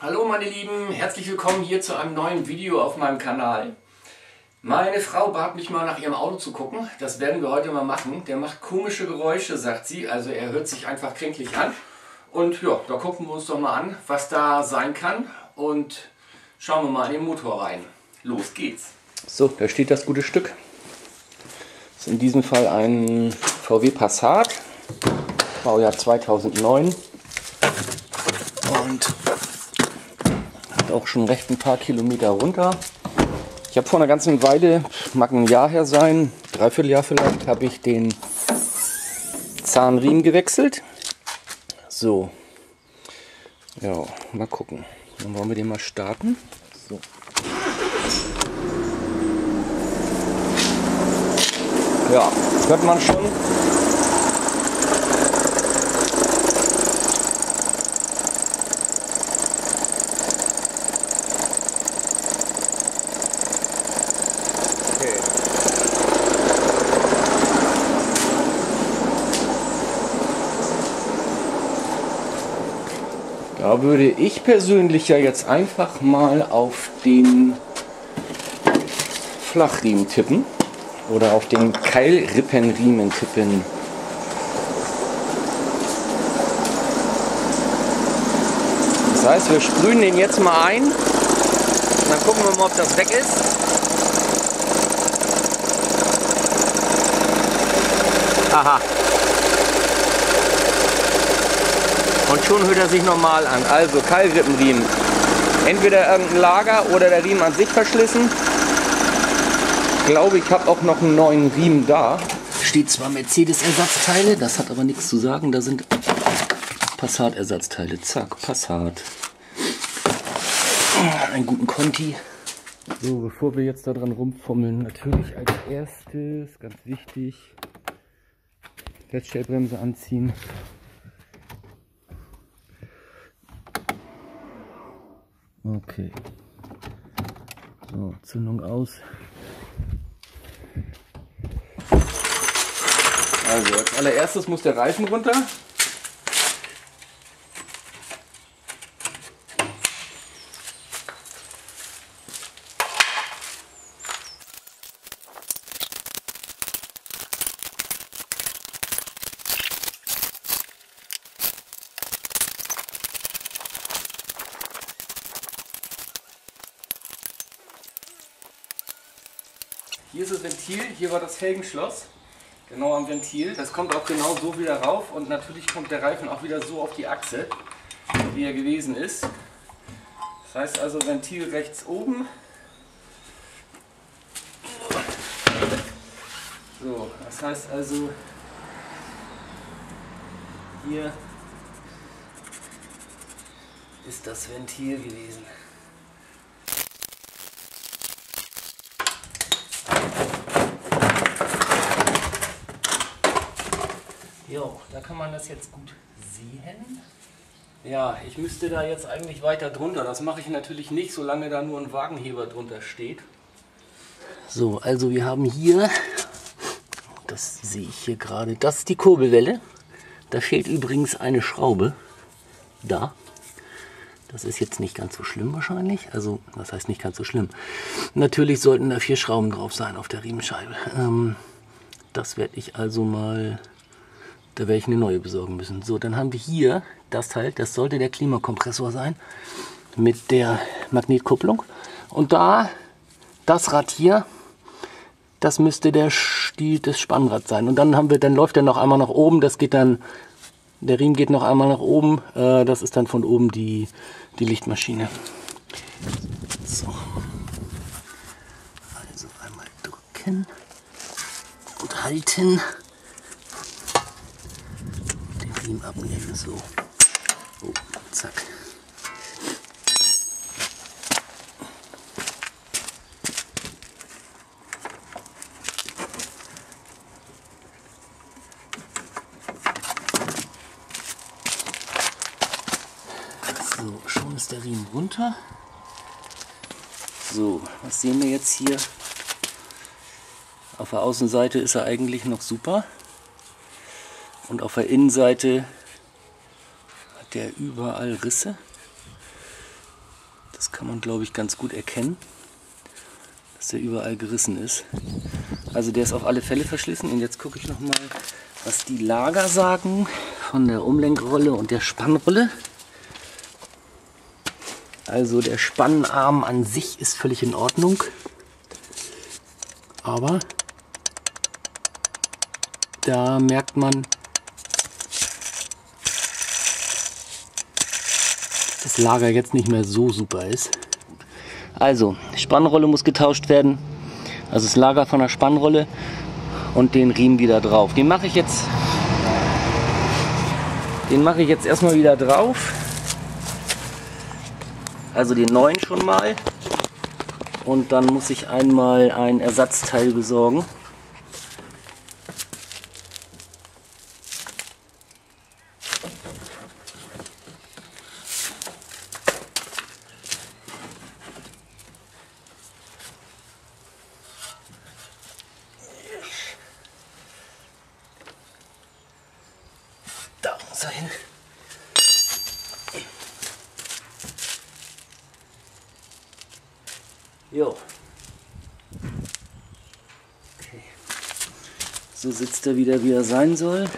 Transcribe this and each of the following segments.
Hallo meine Lieben, herzlich willkommen hier zu einem neuen Video auf meinem Kanal. Meine Frau bat mich mal nach ihrem Auto zu gucken, das werden wir heute mal machen. Der macht komische Geräusche, sagt sie, also er hört sich einfach kränklich an. Und ja, da gucken wir uns doch mal an, was da sein kann und schauen wir mal in den Motor rein. Los geht's! So, da steht das gute Stück. Das ist in diesem Fall ein VW Passat, Baujahr 2009 und hat auch schon recht ein paar Kilometer runter. Ich habe vor einer ganzen Weile, mag ein Jahr her sein, Dreivierteljahr vielleicht, habe ich den Zahnriemen gewechselt. So, ja, mal gucken. Dann wollen wir den mal starten. So. Ja, hört man schon. Okay. Da würde ich persönlich ja jetzt einfach mal auf den Flachriemen tippen. Oder auf den Keilrippenriemen tippen. Das heißt, wir sprühen den jetzt mal ein. Und dann gucken wir mal, ob das weg ist. Aha. Und schon hört er sich normal an. Also Keilrippenriemen. Entweder irgendein Lager oder der Riemen an sich verschlissen. Ich glaube, ich habe auch noch einen neuen Riemen da. Steht zwar Mercedes-Ersatzteile, das hat aber nichts zu sagen. Da sind Passat-Ersatzteile. Zack, Passat. Einen guten Conti. So, bevor wir jetzt da dran rumfummeln, natürlich als erstes, ganz wichtig, Feststellbremse anziehen. Okay. So, Zündung aus. Also als allererstes muss der Reifen runter. Hier ist das Ventil, hier war das Felgenschloss. Genau am Ventil. Das kommt auch genau so wieder rauf und natürlich kommt der Reifen auch wieder so auf die Achse, wie er gewesen ist. Das heißt also Ventil rechts oben. So, das heißt also hier ist das Ventil gewesen. Jo, da kann man das jetzt gut sehen. Ja, ich müsste da jetzt eigentlich weiter drunter. Das mache ich natürlich nicht, solange da nur ein Wagenheber drunter steht. So, also wir haben hier, das sehe ich hier gerade, das ist die Kurbelwelle. Da fehlt übrigens eine Schraube. Da. Das ist jetzt nicht ganz so schlimm wahrscheinlich. Also, was heißt nicht ganz so schlimm? Natürlich sollten da 4 Schrauben drauf sein auf der Riemenscheibe. Das werde ich also mal... Da werde ich eine neue besorgen müssen. So, dann haben wir hier das Teil, das sollte der Klimakompressor sein, mit der Magnetkupplung. Und da, das Rad hier, das müsste das Spannrad sein. Und dann läuft er noch einmal nach oben, das geht dann, der Riemen geht noch einmal nach oben, das ist dann von oben die Lichtmaschine. So. Also einmal drücken und halten. Abnehmen, so. Oh, zack. So, schon ist der Riemen runter. So, was sehen wir jetzt hier? Auf der Außenseite ist er eigentlich noch super. Und auf der Innenseite hat der überall Risse. Das kann man, glaube ich, ganz gut erkennen, dass der überall gerissen ist. Also der ist auf alle Fälle verschlissen. Und jetzt gucke ich noch mal, was die Lager sagen von der Umlenkrolle und der Spannrolle. Also der Spannarm an sich ist völlig in Ordnung. Aber da merkt man, das Lager jetzt nicht mehr so super ist. Also, Spannrolle muss getauscht werden. Also das Lager von der Spannrolle und den Riemen wieder drauf. Den mache ich jetzt erstmal wieder drauf. Also den neuen schon mal. Und dann muss ich einmal ein Ersatzteil besorgen. Da muss er hin. Jo. Okay. So sitzt er wieder, wie er sein soll.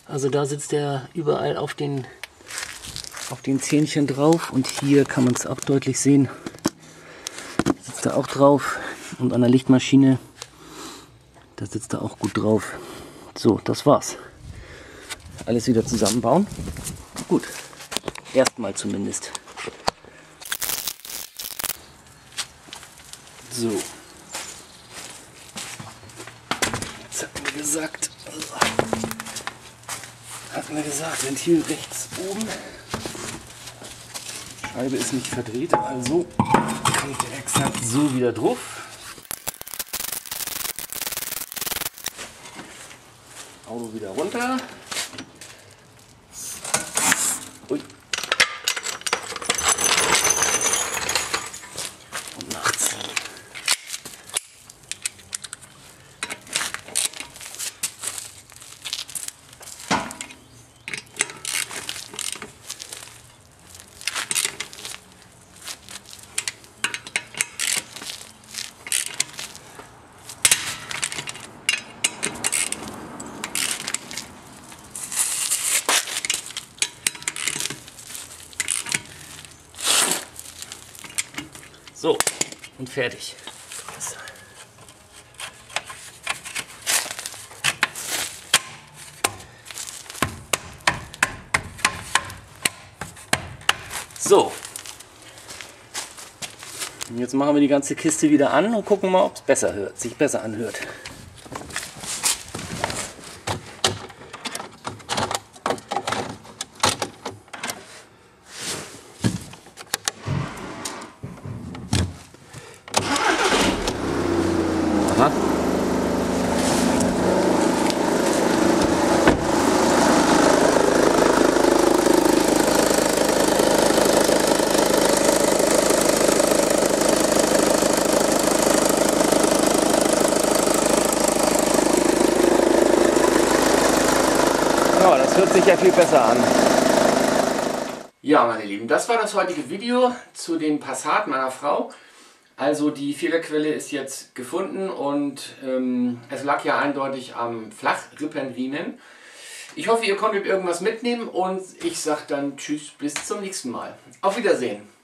Also da sitzt er überall auf den Zähnchen drauf und hier kann man es auch deutlich sehen. Sitzt er auch drauf und an der Lichtmaschine, da sitzt er auch gut drauf. So, das war's. Alles wieder zusammenbauen. Gut. Erstmal zumindest. So. Jetzt hatten wir gesagt, Ventil rechts oben. Scheibe ist nicht verdreht, also kommt der exakt so wieder drauf. Auto wieder runter. Ui. Und nachziehen. So, und fertig. So. Und jetzt machen wir die ganze Kiste wieder an und gucken mal, ob es sich besser anhört. Aha. Ja, das hört sich ja viel besser an. Ja, meine Lieben, das war das heutige Video zu dem Passat meiner Frau. Also die Fehlerquelle ist jetzt gefunden und es lag ja eindeutig am Flachrippenriemen. Ich hoffe, ihr konntet irgendwas mitnehmen und ich sage dann tschüss, bis zum nächsten Mal. Auf Wiedersehen.